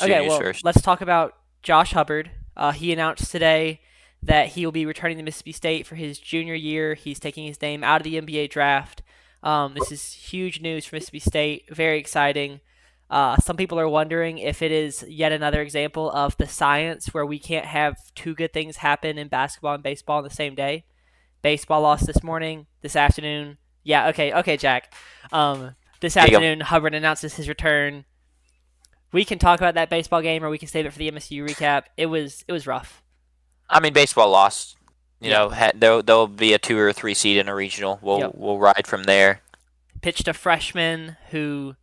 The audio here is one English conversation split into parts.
Okay, news well, first. let's talk about Josh Hubbard. He announced today that he will be returning to Mississippi State for his junior year. He's taking his name out of the NBA draft. This is huge news for Mississippi State. Very exciting. Some people are wondering if it is yet another example of the science where we can't have two good things happen in basketball and baseball on the same day. Baseball lost this morning, this afternoon. Yeah, okay, Jack. This Here you go. afternoon, Hubbard announces his return. We can talk about that baseball game, or we can save it for the MSU recap. It was rough. I mean, baseball lost. Yeah. There'll be a 2 or 3 seed in a regional. We'll Yep. we'll ride from there. Pitched a freshman who,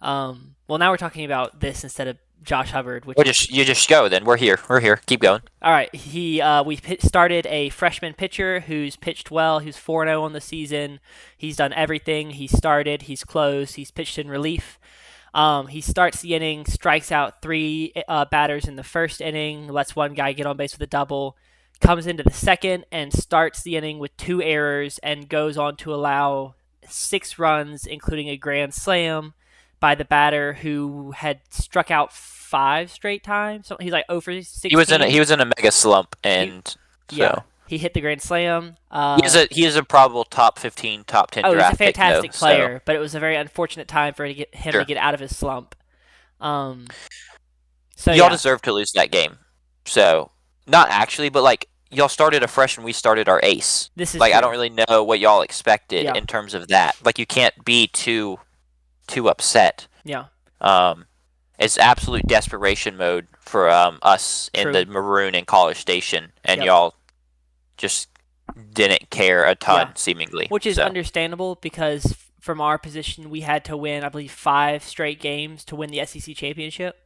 well, now we're talking about this instead of Josh Hubbard, which Or is you just go then. We're here. We're here. Keep going. all right. We started a freshman pitcher who's pitched well. Who's 4-0 on the season. He's done everything. He started. He's closed. He's pitched in relief. He starts the inning, strikes out three batters in the first inning, lets one guy get on base with a double, comes into the second and starts the inning with two errors and goes on to allow 6 runs, including a grand slam by the batter who had struck out 5 straight times. So he's like over He was in a, 16. he was in a mega slump, He, and yeah, so he hit the grand slam. he is a probable top 15, top 10 Oh, he's a draft pick though. fantastic So player, but it was a very unfortunate time for him to sure, get out of his slump. Um, so y'all yeah, deserve to lose that game. So not actually, but like y'all started a fresh and we started our ace. this is Like I don't true. really know what y'all expected Yeah, in terms of that. Like you can't be too upset. yeah, Um, it's absolute desperation mode for us in true. the Maroon and College Station, and Yep. y'all just didn't care a Yeah, ton, seemingly. which is So understandable because from our position, we had to win, I believe, 5 straight games to win the SEC championship.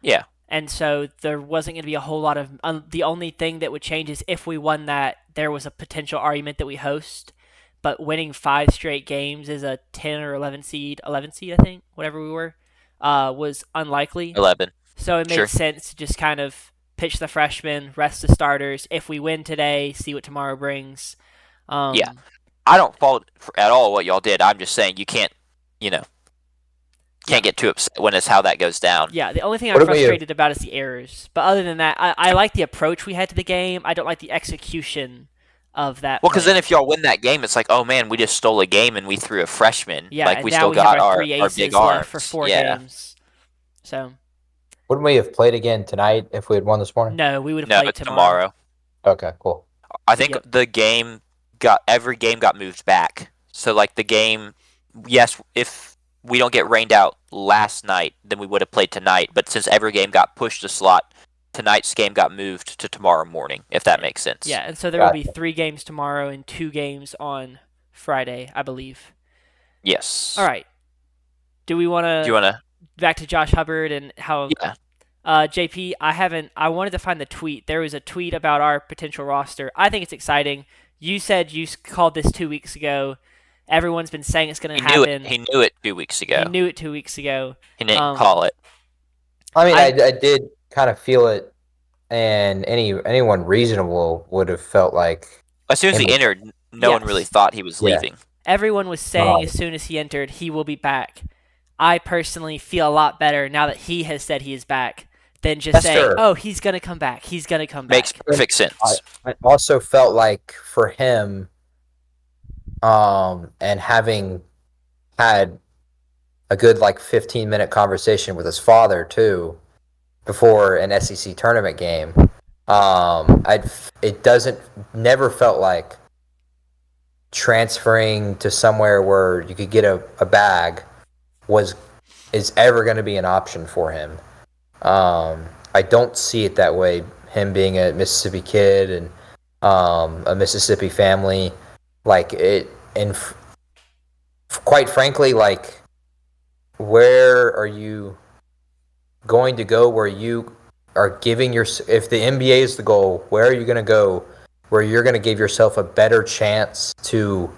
yeah, And so there wasn't going to be a whole lot of. The only thing that would change is if we won that, there was a potential argument that we host. But winning 5 straight games as a 10 or 11 seed, I think, whatever we were, was unlikely. 11. So it made Sure. sense to just kind of pitch the freshmen, rest the starters. If we win today, see what tomorrow brings. Yeah, Um, I don't fault at all what y'all did. I'm just saying you can't, you know, yeah, can't get too upset when it's how that goes down. yeah. The only thing I'm What about you? frustrated about is the errors. But other than that, I like the approach we had to the game. I don't like the execution of that Well, because then plan. if y'all win that game, it's like, oh man, we just stole a game and we threw a freshman. Yeah, Like and we now still we have got our our three our big aces left for arms. four Yeah. games. So Wouldn't we have played again tonight if we had won this morning? no, we would have No, played it's tomorrow. tomorrow. Okay, cool. I think Yep. every game got moved back. So like the game, yes, if we don't get rained out last night, then we would have played tonight. But since every game got pushed a slot, tonight's game got moved to tomorrow morning. If that makes sense. Yeah, and so there will be Gotcha. 3 games tomorrow and 2 games on Friday, I believe. Yes. All right. Do we want Do you to wanna? back to Josh Hubbard and how Yeah. JP? I haven't. I wanted to find the tweet. There was a tweet about our potential roster. I think it's exciting. You said called this 2 weeks ago. Everyone's been saying it's going He to knew it. happen. He knew it 2 weeks He ago. knew it 2 weeks ago. He didn't Um, call it. I mean, I I did kind of feel it, and anyone reasonable would have felt like As soon as him. he entered, no one really yes. thought he was Yeah. leaving. Everyone was saying Um, as soon as he entered he will be back. I personally feel a lot better now that he has said he is back than just That's saying, sure. "Oh, he's gonna come back. He's gonna come Makes back." perfect sense. I also felt like for him, and having had a good like 15-minute conversation with his father too before an SEC tournament game. It doesn't never felt like transferring to somewhere where you could get a bag is ever going to be an option for him. I don't see it that way. Him being a Mississippi kid and a Mississippi family, like it, and quite frankly, like where are you going to go? Where you are giving if the NBA is the goal, where are you going to go? Where you're going to give yourself a better chance to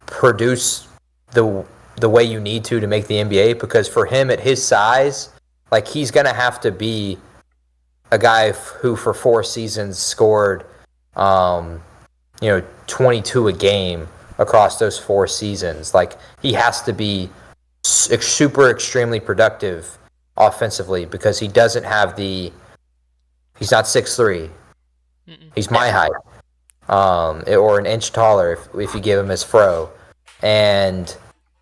produce the way you need to make the NBA? Because for him at his size, like he's going to have to be a guy who for 4 seasons scored, 22 a game across those 4 seasons. Like he has to be super extremely productive offensively because he doesn't have he's not 6'3". He's my height, or an inch taller if you give him his fro, and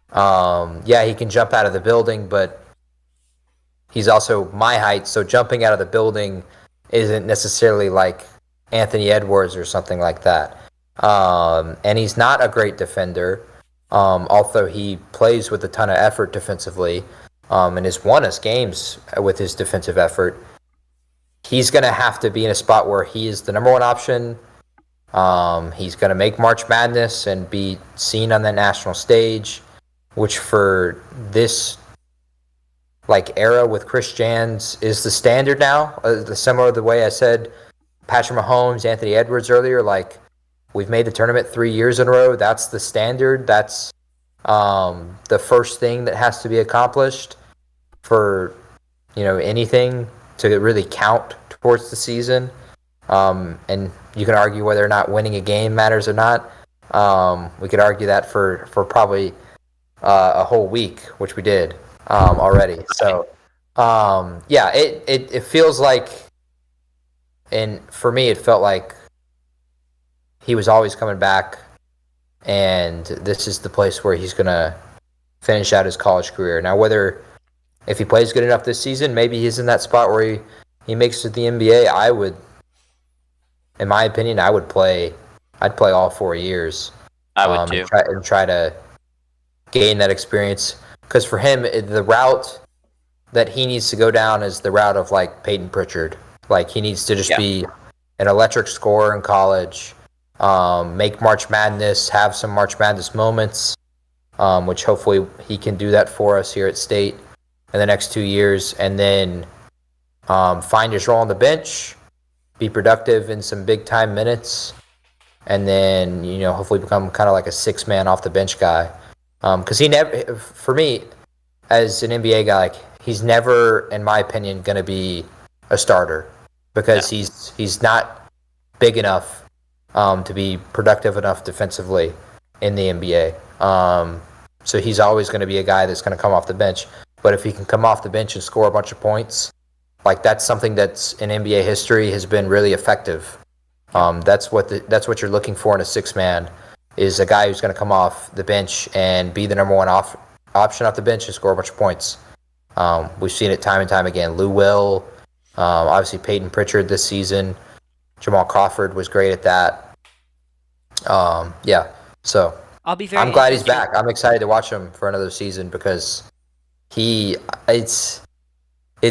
he can jump out of the building, but he's also my height, so jumping out of the building isn't necessarily like Anthony Edwards or something like that. And he's not a great defender, although he plays with a ton of effort defensively, and has won us games with his defensive effort. He's going to have to be in a spot where he is the number one option. He's going to make March Madness and be seen on the national stage, which for this era with Chris Jans is the standard now. Similar to the way I said Patrick Mahomes, Anthony Edwards earlier, we've made the tournament 3 years in a row. That's the standard. That's the first thing that has to be accomplished for anything to really count towards the season. And you can argue whether or not winning a game matters or not. We could argue that for probably a whole week, which we did already. So it feels like, and for me it felt like he was always coming back, and this is the place where he's going to finish out his college career. Now, if he plays good enough this season, maybe he's in that spot where he makes it to the NBA. In my opinion, I'd play all 4 years. I would too. And try to gain that experience. Because for him, the route that he needs to go down is the route of Peyton Pritchard. He needs to just be an electric scorer in college, make March Madness, have some March Madness moments, which hopefully he can do that for us here at State in the next 2 years, and then find his role on the bench, be productive in some big time minutes, and then hopefully become kind of like a 6-man off the bench guy. Because he never, for me, as an NBA guy, he's never, in my opinion, going to be a starter because he's not big enough to be productive enough defensively in the NBA. So he's always going to be a guy that's going to come off the bench. But if he can come off the bench and score a bunch of points, that's something that's in NBA history has been really effective. That's what you're looking for in a 6-man, is a guy who's going to come off the bench and be the number one option off the bench and score a bunch of points. We've seen it time and time again. Lou Will, obviously Peyton Pritchard this season. Jamal Crawford was great at that. So I'm glad he's back. I'm excited to watch him for another season because it's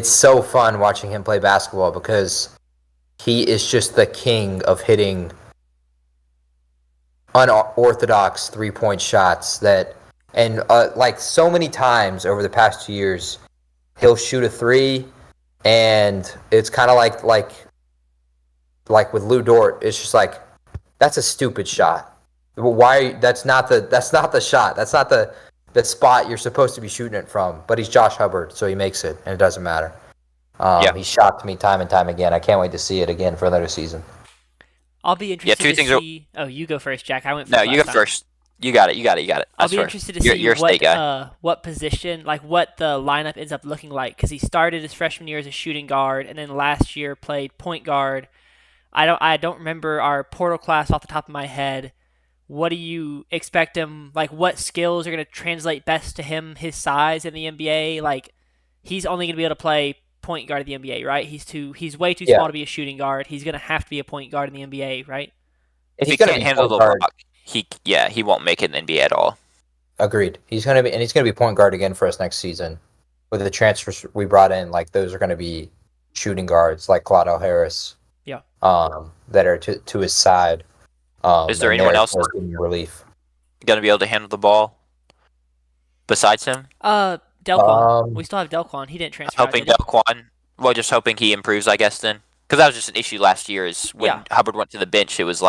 so fun watching him play basketball because he is just the king of hitting unorthodox 3-point shots and so many times over the past 2 years, he'll shoot a 3 and it's kind of like with Lou Dort, it's just that's a stupid shot. Why? That's not the shot. That's not the spot you're supposed to be shooting it from. But he's Josh Hubbard, so he makes it, and it doesn't matter. He shocked me time and time again. I can't wait to see it again for another season. I'll be interested to see. Oh, you go first, Jack. I went first. No, you go first. You got it. I'll be interested to see what position, what the lineup ends up looking like, because he started his freshman year as a shooting guard, and then last year played point guard. I don't remember our portal class off the top of my head. What do you expect him, what skills are going to translate best to him, his size in the NBA? He's only going to be able to play point guard in the NBA, right? He's way too small to be a shooting guard. He's going to have to be a point guard in the NBA, right? If he can't handle the rock, he won't make it in the NBA at all. Agreed. He's going to be point guard again for us next season. With the transfers we brought in, those are going to be shooting guards like Claudio Harris. Yeah. That are to his side. Is there anyone else relief going to be able to handle the ball besides him? Delquan. We still have Delquan. He didn't transfer. Just hoping he improves, I guess, then. Because that was just an issue last year is when Hubbard went to the bench, it was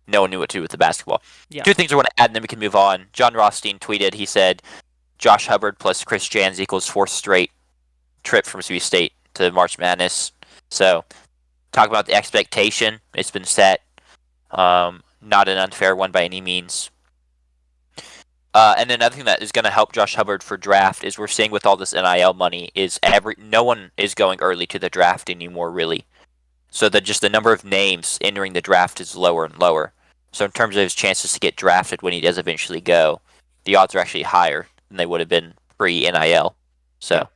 no one knew what to do with the basketball. Yeah. 2 things I want to add, and then we can move on. John Rothstein tweeted, he said, Josh Hubbard plus Chris Jans equals 4th straight trip from Mississippi State to March Madness. So, talk about the expectation. It's been set. Not an unfair one by any means. And another thing that is going to help Josh Hubbard for draft is we're seeing with all this NIL money is no one is going early to the draft anymore, really. So that just the number of names entering the draft is lower and lower. So in terms of his chances to get drafted when he does eventually go, the odds are actually higher than they would have been pre-NIL. So